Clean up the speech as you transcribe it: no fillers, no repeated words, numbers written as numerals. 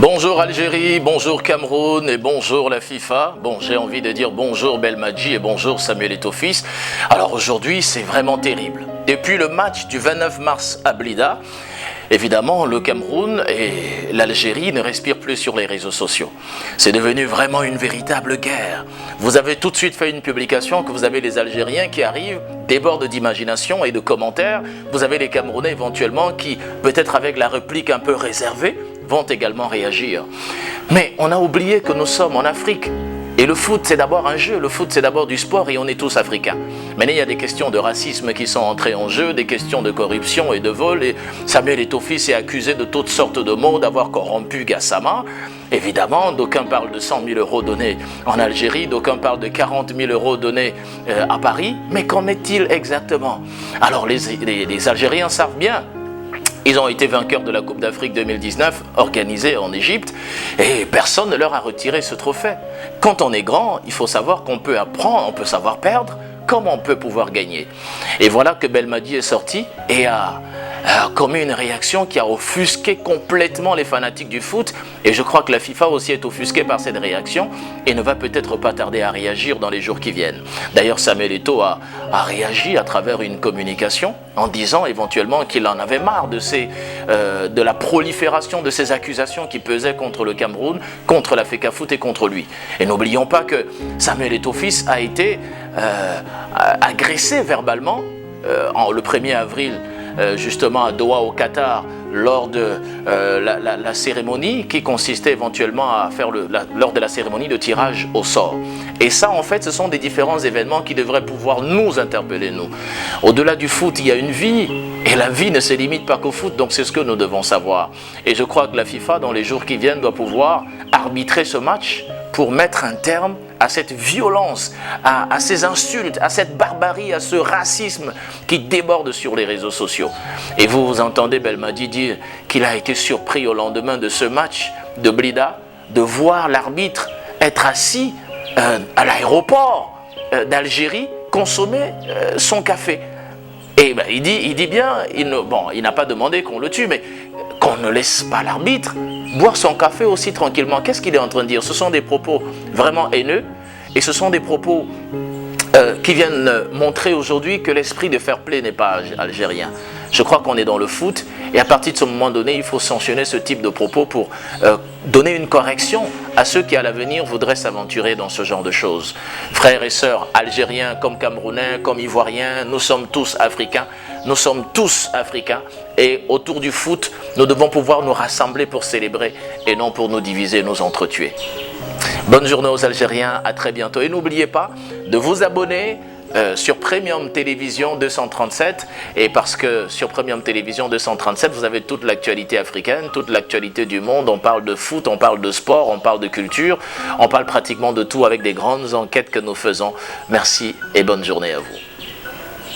Bonjour Algérie, bonjour Cameroun et bonjour la FIFA. Bon, j'ai envie de dire bonjour Belmadi et bonjour Samuel Eto'o-Fils. Alors aujourd'hui, c'est vraiment terrible. Depuis le match du 29 mars à Blida, évidemment, le Cameroun et l'Algérie ne respirent plus sur les réseaux sociaux. C'est devenu vraiment une véritable guerre. Vous avez tout de suite fait une publication que vous avez les Algériens qui arrivent, débordent d'imagination et de commentaires. Vous avez les Camerounais éventuellement qui, peut-être avec la réplique un peu réservée, vont également réagir. Mais on a oublié que nous sommes en Afrique. Et le foot, c'est d'abord un jeu, le foot, c'est d'abord du sport et on est tous africains. Maintenant, il y a des questions de racisme qui sont entrées en jeu, des questions de corruption et de vol. Et Samuel Eto'o-Fils est accusé de toutes sortes de mots, d'avoir corrompu Gassama. Évidemment, d'aucuns parlent de 100 000 € donnés en Algérie, d'aucuns parlent de 40 000 € donnés à Paris. Mais qu'en est-il exactement? Alors, les Algériens savent bien. Ils ont été vainqueurs de la Coupe d'Afrique 2019 organisée en Égypte et personne ne leur a retiré ce trophée. Quand on est grand, il faut savoir qu'on peut apprendre, on peut savoir perdre, comme on peut pouvoir gagner. Et voilà que Belmadi est sorti et a commis une réaction qui a offusqué complètement les fanatiques du foot. Et je crois que la FIFA aussi est offusquée par cette réaction et ne va peut-être pas tarder à réagir dans les jours qui viennent. D'ailleurs, Samuel Eto'o a réagi à travers une communication en disant éventuellement qu'il en avait marre de la prolifération de ces accusations qui pesaient contre le Cameroun, contre la FECAFOOT et contre lui. Et n'oublions pas que Samuel Eto'o-Fils a été agressé verbalement le 1er avril justement à Doha au Qatar lors de la cérémonie qui consistait éventuellement à faire lors de la cérémonie de tirage au sort. Et ça en fait ce sont des différents événements qui devraient pouvoir nous interpeller nous. Au-delà du foot il y a une vie et la vie ne se limite pas qu'au foot, donc c'est ce que nous devons savoir. Et je crois que la FIFA dans les jours qui viennent doit pouvoir arbitrer ce match pour mettre un terme à cette violence, à ces insultes, à cette barbarie, à ce racisme qui déborde sur les réseaux sociaux. Et vous entendez Belmadi dire qu'il a été surpris au lendemain de ce match de Blida, de voir l'arbitre être assis à l'aéroport d'Algérie consommer son café. Et ben, il dit bien, il n'a pas demandé qu'on le tue, mais qu'on ne laisse pas l'arbitre boire son café aussi tranquillement. Qu'est-ce qu'il est en train de dire? Ce sont des propos vraiment haineux et ce sont des propos qui viennent montrer aujourd'hui que l'esprit de fair play n'est pas algérien. Je crois qu'on est dans le foot et à partir de ce moment donné, il faut sanctionner ce type de propos pour donner une correction à ceux qui à l'avenir voudraient s'aventurer dans ce genre de choses. Frères et sœurs, algériens comme camerounais, comme ivoiriens, nous sommes tous africains. Nous sommes tous africains et autour du foot, nous devons pouvoir nous rassembler pour célébrer et non pour nous diviser, nous entretuer. Bonne journée aux Algériens, à très bientôt. Et n'oubliez pas de vous abonner sur Premium Télévision 237 et parce que sur Premium Télévision 237 vous avez toute l'actualité africaine, toute l'actualité du monde, on parle de foot, on parle de sport, on parle de culture, on parle pratiquement de tout avec des grandes enquêtes que nous faisons. Merci et bonne journée à vous.